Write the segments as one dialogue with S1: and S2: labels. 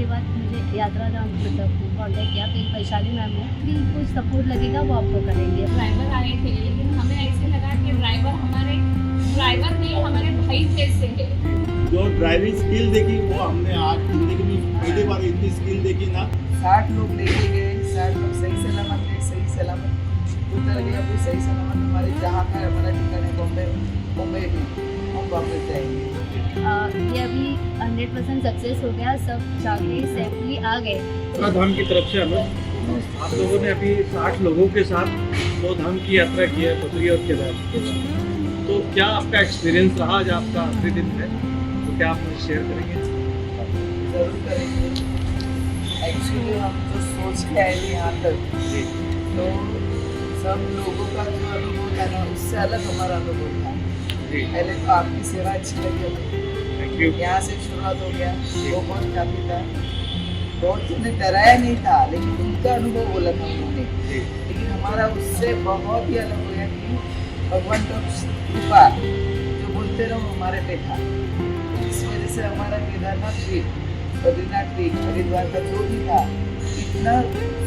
S1: बाद मुझे यात्रा का मतलब कॉन्टैक्ट किया कि वैशाली मैम है कि कुछ सपोर्ट लगेगा वो आपको करेंगे।
S2: ड्राइवर आए थे लेकिन हमें ऐसे लगा कि ड्राइवर नहीं हमारे भाई जैसे है।
S3: जो ड्राइविंग स्किल देखी वो हमने आज जिंदगी में पहली बार इतनी स्किल देखी ना।
S4: 60 लोग लेके गए, 60 लोग सही सलामत गए, सही सलामत उतर गया, कोई सही सलामत हमारे जहाँ का हमारा ठिकाना है बॉम्बे भी हम वापस जाएंगे।
S1: ये अभी 100% सक्सेस हो गया, सब जाके सेफली आ गए।
S5: उत्तरा धाम की तरफ से हमें आप लोगों ने अभी 60 लोगों के साथ 2 धाम की यात्रा की है, बद्री और केदार। तो क्या आपका एक्सपीरियंस रहा आज आपका आखिरी दिन है, तो क्या आप मुझे शेयर करेंगे?
S4: जरूर करेंगे। एक्चुअली हम जो सोच के आए थे यहाँ तक, तो सब लोगों का जो अनुभव था ना उससे अलग हमारा अनुभव था। पहले तो आपकी सेवा अच्छी लगी हमें,
S5: थैंक यू।
S4: यहाँ से शुरुआत हो गया, वो बहुत काफी था। बहुत तुमने डराया नहीं था, लेकिन उनका अनुभव बोला था उन्होंने, लेकिन हमारा उससे बहुत ही अलग हो गया कि भगवान का कृपा जो बोलते रहो हमारे पे था। इस वजह से हमारा केदारनाथ ट्रिप, बद्रीनाथ ट्रिप, हरिद्वार का जो भी था, इतना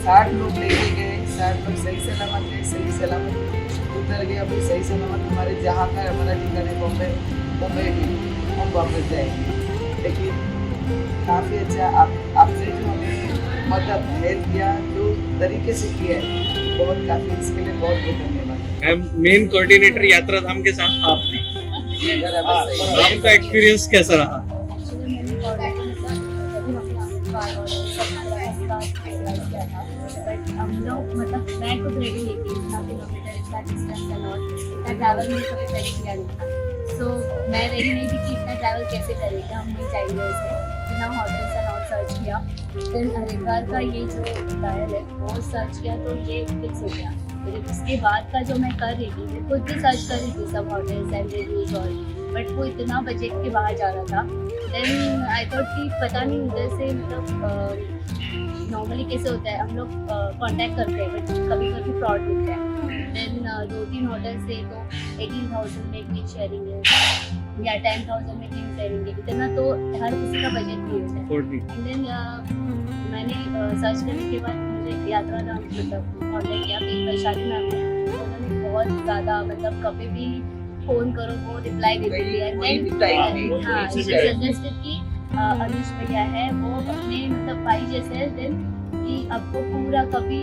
S4: 60 लोग लेके गए, 60 लोग सही सलामत गए, सही सलामत उतर गया, कोई सही सलामत हमारे जहाँ का हमारा ठिकाना है बॉम्बे भी हम वापस जाएंगे। लेकिन काफ़ी अच्छा आपने जो हमें मतलब हेल्प किया, जो तरीके से किया है, बहुत काफ़ी इसके लिए बहुत बहुत धन्यवाद।
S5: मेन कोऑर्डिनेटर यात्रा धाम के साथ आपने, आपका एक्सपीरियंस कैसा रहा?
S1: एक्चुअली मैंने कोऑर्डिनेटर के साथ जब हम कार और बट हम लोग मतलब मैं खुद रेडी नहीं थी, इतना किलोमीटर इतना डिस्टेंस एंड ऑल, इतना ट्रैवल मैंने कभी पहले किया नहीं था। सो मैं रेडी नहीं थी कि इतना ट्रैवल कैसे करेंगे, हम नहीं जाएंगे ऐसे, बिना होटल्स एंड ऑल सर्च किया। फिर हरिद्वार का ये जो ट्रायल है वो सर्च किया तो ये फिक्स हो गया। फिर उसके बाद का जो मैं कर रही थी, मैं खुद भी सर्च कर रही थी सब होटल्स एंड रिव्यूज और, बट वो इतना बजट के बाहर जा रहा था। देन आई थॉट कि पता नहीं उधर से मतलब नॉर्मली कैसे होता है, हम लोग कांटेक्ट करते हैं बट कभी कभी फ्रॉड मिलता है। देन 2-3 होटल से तो 18,000 में क्लीन शेयरिंग है या 10,000 में क्लीन शेयरिंग है, इतना तो हर किसी का बजट नहीं होता है। एंड देन मैंने सर्च करने के बाद मुझे यात्रा का मतलब कॉन्टैक्ट किया कि वैशाली मैम है, उन्होंने बहुत ज़्यादा मतलब कभी भी फ़ोन करो वो रिप्लाई देती थी। एंड देन हाँ सजेस्टेड कि अनुज भैया है वो अपने मतलब भाई जैसे है, देन कि आपको पूरा कभी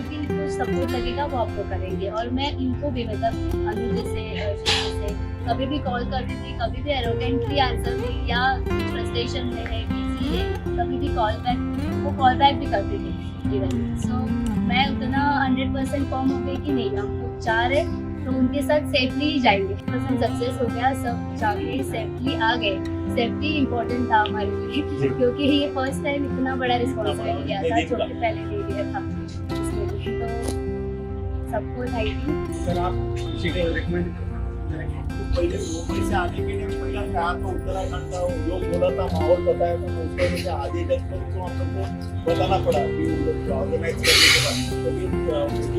S1: भी कुछ सपोर्ट लगेगा वो आपको करेंगे। और मैं इनको भी मतलब अनुज से कभी भी कॉल करती थी, कभी भी एरोगेंटली आंसर दी या फ्रस्ट्रेशन में है, बिजी है, कभी भी कॉल बैक भी करती थी इवन। सो मैं उतना 100% फॉर्म हो गई कि नहीं, हम लोग जा रहे तो उनके साथ सेफली ही जाएंगे। परसेंट सक्सेस हो गया, सब जाके सेफली आ गए। सेफ्टी इम्पोर्टेंट था हमारे लिए क्योंकि ये फर्स्ट टाइम इतना बड़ा रिस्पॉन्सिबिलिटी लिया था जो कि पहले नहीं लिया था। तो सबको थैंक यू।
S5: सर आप किसी को रिकमेंड
S3: पहले मुंबई से आने के लिए पहला यहाँ तो उत्तराखंड का जो बोला था माहौल बताया था, तो उसके वजह से आधे जन को हम लोग को बताना पड़ा कि ऑर्गेनाइज करने के बाद, क्योंकि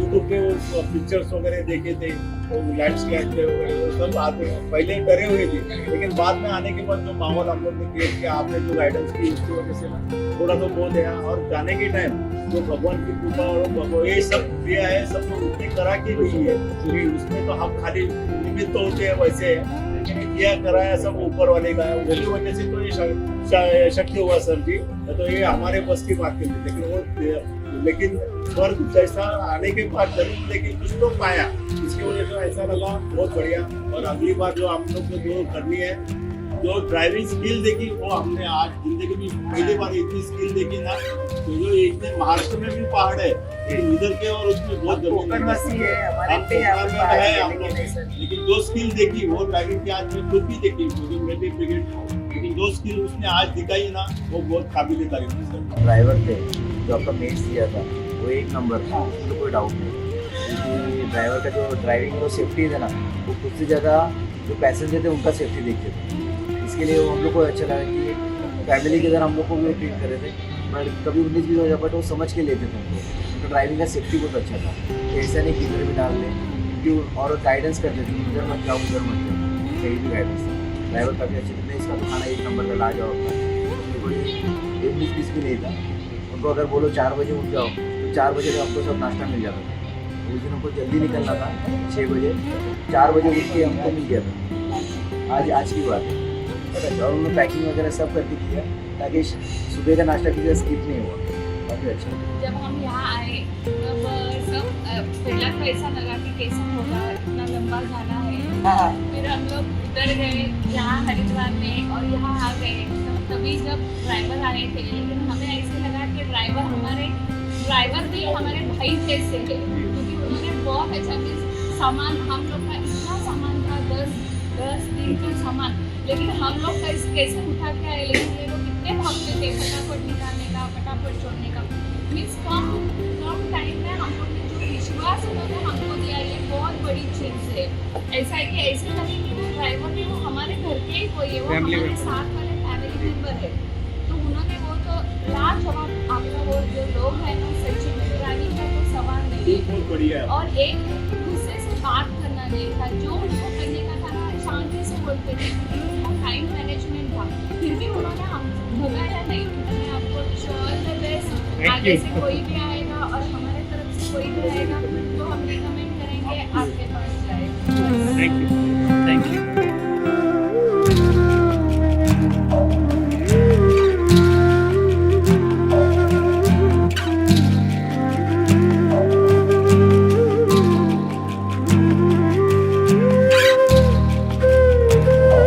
S3: यूट्यूब पे वो पिक्चर्स वगैरह देखे थे, वो लैंडस्लाइड वगैरह वो सब आते पहले डरे हुए थे, लेकिन बाद में आने के बाद जो माहौल हम लोग ने क्रिएट किया, आपने जो गाइडेंस की उसकी वजह से ना थोड़ा तो बहुत है। और जाने के टाइम जो भगवान की कृपा और भगवान ये सब दिया है, सब लोग उतनी करा के नहीं है, क्योंकि उसमें तो हम खाली निमित्त तो होते हैं वैसे, लेकिन किया कराया सब ऊपर वाले का है, उसकी वजह से तो ये शक्य हुआ सर जी। तो ये हमारे बस की बात थी, लेकिन स्वर्ग जैसा आने के बाद जरूर, लेकिन कुछ तो पाया, इसकी वजह से ऐसा लगा बहुत बढ़िया। और अगली बार जो हम लोग को जो करनी है, जो ड्राइविंग स्किल देखी वो हमने आज जिंदगी में पहली बार इतनी स्किल देखी ना। तो जो इतने महाराष्ट्र में भी पहाड़ है, इधर के और उसमें बहुत जमीन है हम लोग, लेकिन जो स्किल देखी वो ड्राइविंग की आज मैं खुद भी देखी, क्योंकि मैं भी ब्रिगेड हूँ, लेकिन जो स्किल उसने आज दिखाई ना वो बहुत काबिल तारीफ है सर।
S6: ड्राइवर थे जो आपका मेट्स दिया था वो एक नंबर था, उसमें कोई डाउट नहीं, क्योंकि ड्राइवर का जो ड्राइविंग और सेफ्टी है ना, वो खुद से ज़्यादा जो पैसेंजर थे उनका सेफ्टी देखते थे। इसके लिए हम लोग को अच्छा लगा कि फैमिली की तरह हम लोग को भी ट्रीट कर रहे थे, बट कभी 19-20 हो जाए बट वो समझ के लेते थे उनको, तो ड्राइविंग का सेफ्टी बहुत अच्छा था। ऐसा नहीं कि इधर भी डाल दें, क्योंकि और गाइडेंस करते थे, इधर मत जाओ उधर मत जाओ, सही भी गाइडेंस था। ड्राइवर काफ़ी अच्छे थे, इसका तो खाना एक नंबर का ला जाओ अपना। बजे एक बीस भी नहीं था। उनको अगर बोलो 4 बजे उठ जाओ तो 4 बजे तो हमको सब नाश्ता मिल जाता था। उस दिन हमको जल्दी निकलना था 6 बजे, 4 बजे उठ के हमको मिल गया था। आज की बात है। और उन्होंने पैकिंग वगैरह सब करके किया ताकि सुबह का नाश्ता किसी स्किप नहीं हुआ। काफ़ी अच्छा।
S2: जब हम यहाँ आए तब सब पहला तो ऐसा लगा कि कैसा होगा, इतना लंबा जाना है।
S4: हाँ
S2: फिर हम लोग उतर गए यहाँ हरिद्वार में और यहाँ आ गए। तभी जब ड्राइवर आए थे, लेकिन हमें ऐसे लगा कि ड्राइवर भी हमारे भाई जैसे थे, क्योंकि उन्होंने बहुत अच्छा सामान, हम लोग का इतना सामान था 10 दिन का सामान, लेकिन हम लोग कैसे उठा के आए। लेकिन ये लोग कितने भागते थे फटाफट निकालने का, फटाफट छोड़ने का। मीन्स कम टाइम में हम लोग ने जो विश्वास उन्होंने हमको दिया, ये बहुत बड़ी चीज़ है। ऐसा है कि ऐसे लगे कि वो ड्राइवर भी वो हमारे घर के ही कोई है, वो हमारे साथ वाले फैमिली मेम्बर है। तो उन्होंने वो तो लाजवाब, आपका वो जो लोग हैं ना, सच्ची निगरानी का तो सवाल नहीं है।
S3: बहुत बढ़िया है।
S2: और एक दूसरे से बात करना नहीं था, जो उनको करने का था ना शांति से बोलते थे, उनको टाइम मैनेजमेंट था। फिर भी उन्होंने हम भगाया नहीं। मैं आपको ऑल द बेस्ट। आगे से कोई भी आएगा और हमारे तरफ से कोई भी आएगा तो हम रिकमेंड करेंगे आपके पास जाए।
S5: Thank you.